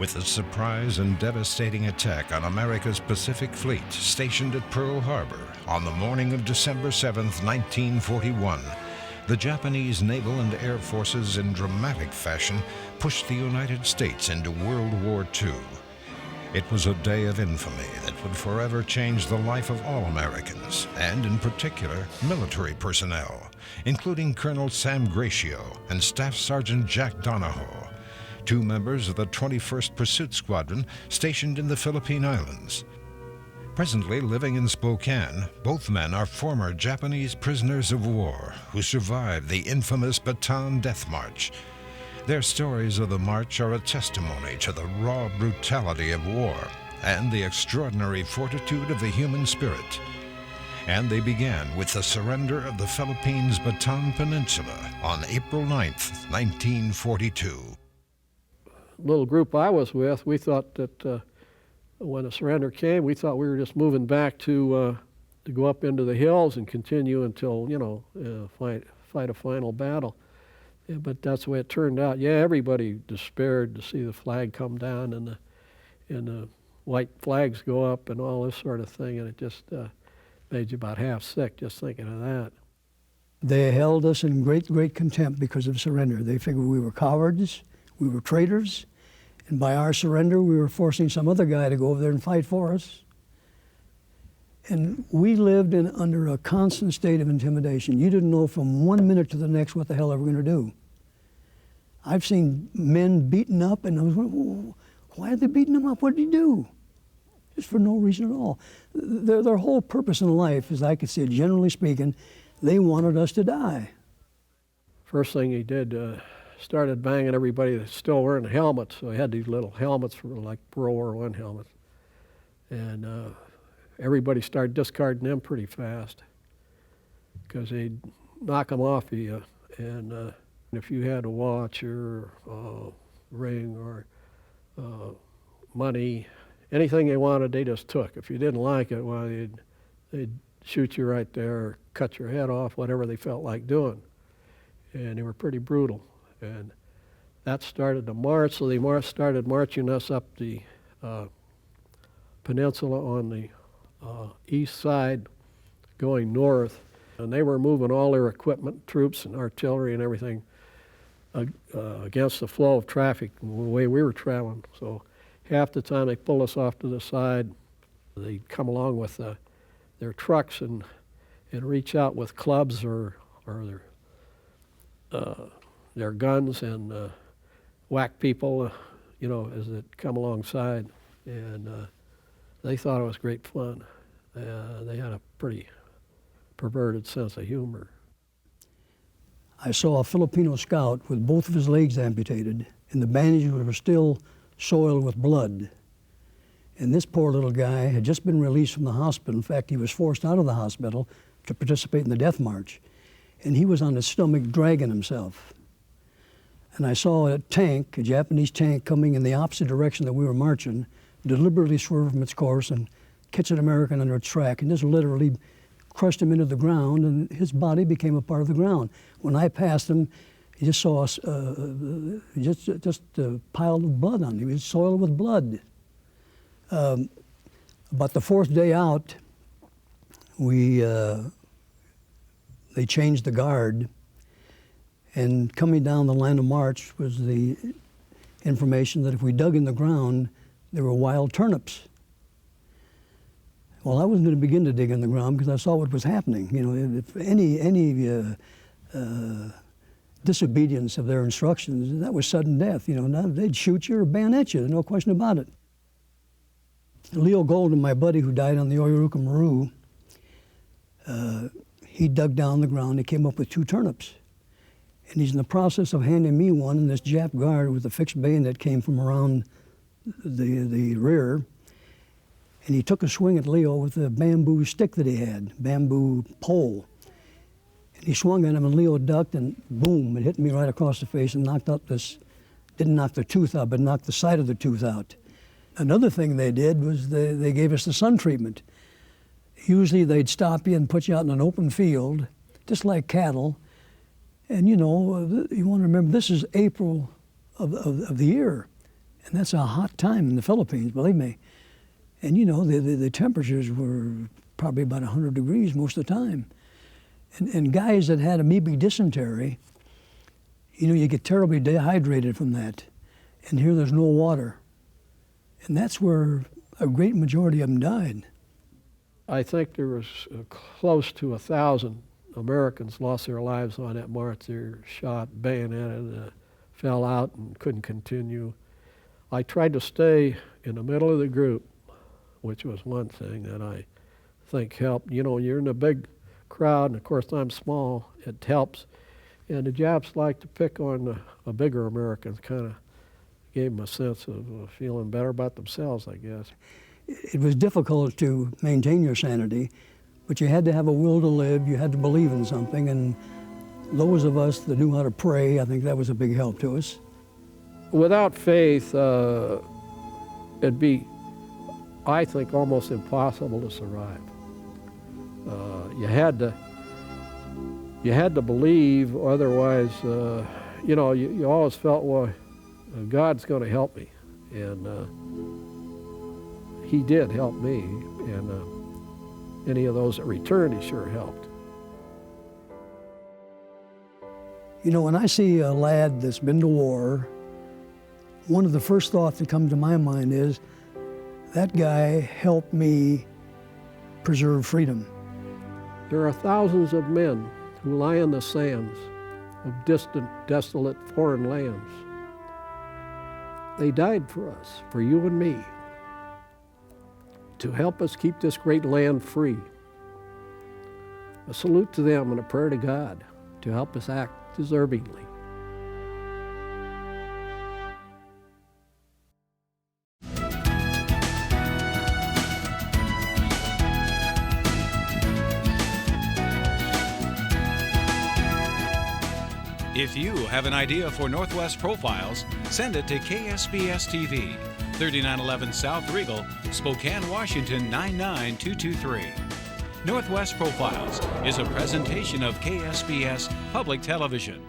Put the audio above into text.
with the surprise and devastating attack on America's Pacific Fleet stationed at Pearl Harbor on the morning of December 7th, 1941. The Japanese naval and air forces in dramatic fashion pushed the United States into World War II. It was a day of infamy that would forever change the life of all Americans, and in particular, military personnel, including Colonel Sam Grashio and Staff Sergeant Jack Donohoe, two members of the 21st Pursuit Squadron stationed in the Philippine Islands. Presently living in Spokane, both men are former Japanese prisoners of war who survived the infamous Bataan Death March. Their stories of the march are a testimony to the raw brutality of war and the extraordinary fortitude of the human spirit. And they began with the surrender of the Philippines' Bataan Peninsula on April 9th, 1942. Little group I was with, we thought that when the surrender came, we thought we were just moving back to go up into the hills and continue until, fight a final battle. Yeah, but that's the way it turned out. Yeah, everybody despaired to see the flag come down and the white flags go up and all this sort of thing, and it just made you about half sick just thinking of that. They held us in great, great contempt because of surrender. They figured we were cowards, we were traitors, and by our surrender we were forcing some other guy to go over there and fight for us. And we lived under a constant state of intimidation. You didn't know from one minute to the next what the hell they were going to do. I've seen men beaten up, and I was wondering, why are they beating them up? What did he do? Just for no reason at all. Their whole purpose in life, as I could see it, generally speaking, they wanted us to die. First thing he did, started banging everybody that's still wearing helmets. So he had these little helmets for like World War I helmets. And everybody started discarding them pretty fast because they'd knock them off of you. And if you had a watch or ring or money, anything they wanted, they just took. If you didn't like it, well, they'd shoot you right there or cut your head off, whatever they felt like doing. And they were pretty brutal. And that started the march, so they started marching us up the peninsula on the east side going north, and they were moving all their equipment, troops and artillery and everything against the flow of traffic the way we were traveling. So half the time they pulled us off to the side. They'd come along with their trucks and reach out with clubs or their guns and whack people, as it come alongside. And they thought it was great fun. They had a pretty perverted sense of humor. I saw a Filipino scout with both of his legs amputated, and the bandages were still soiled with blood. And this poor little guy had just been released from the hospital. In fact, he was forced out of the hospital to participate in the death march. And he was on his stomach dragging himself. And I saw a tank, a Japanese tank, coming in the opposite direction that we were marching, deliberately swerve from its course and catch an American under its track, and just literally crushed him into the ground, and his body became a part of the ground. When I passed him, he just saw us, just a pile of blood on him. He was soiled with blood. But the fourth day out, they changed the guard, and coming down the line of march was the information that if we dug in the ground, there were wild turnips. Well, I wasn't going to begin to dig in the ground because I saw what was happening. If any disobedience of their instructions, that was sudden death. They'd shoot you or bayonet you, no question about it. Leo Golden, my buddy who died on the Oyuruka Maru, he dug down the ground. He came up with 2 turnips. And he's in the process of handing me one, and this Jap guard with a fixed bayonet came from around the rear. And he took a swing at Leo with a bamboo stick that he had, bamboo pole. And he swung at him, and Leo ducked, and boom, it hit me right across the face and knocked out didn't knock the tooth out, but knocked the side of the tooth out. Another thing they did was they gave us the sun treatment. Usually they'd stop you and put you out in an open field, just like cattle. And you want to remember, this is April of the year. And that's a hot time in the Philippines, believe me. And you know, the temperatures were probably about 100 degrees most of the time. And guys that had amoebic dysentery, you know, you get terribly dehydrated from that. And here there's no water. And that's where a great majority of them died. I think there was close to 1,000 Americans lost their lives on that march. They were shot, bayoneted, fell out and couldn't continue. I tried to stay in the middle of the group, which was one thing that I think helped. You know, you're in a big crowd, and of course I'm small, it helps. And the Japs like to pick on the bigger Americans, kind of gave them a sense of feeling better about themselves, I guess. It was difficult to maintain your sanity, but you had to have a will to live, you had to believe in something, and those of us that knew how to pray, I think that was a big help to us. Without faith, it'd be, I think, almost impossible to survive. You had to believe, otherwise, you know, you always felt, well, God's going to help me, and He did help me, and any of those that returned, He sure helped. You know, when I see a lad that's been to war, one of the first thoughts that comes to my mind is, that guy helped me preserve freedom. There are thousands of men who lie in the sands of distant, desolate, foreign lands. They died for us, for you and me, to help us keep this great land free. A salute to them and a prayer to God to help us act deservingly. If you have an idea for Northwest Profiles, send it to KSPS TV, 3911 South Regal, Spokane, Washington 99223. Northwest Profiles is a presentation of KSPS Public Television.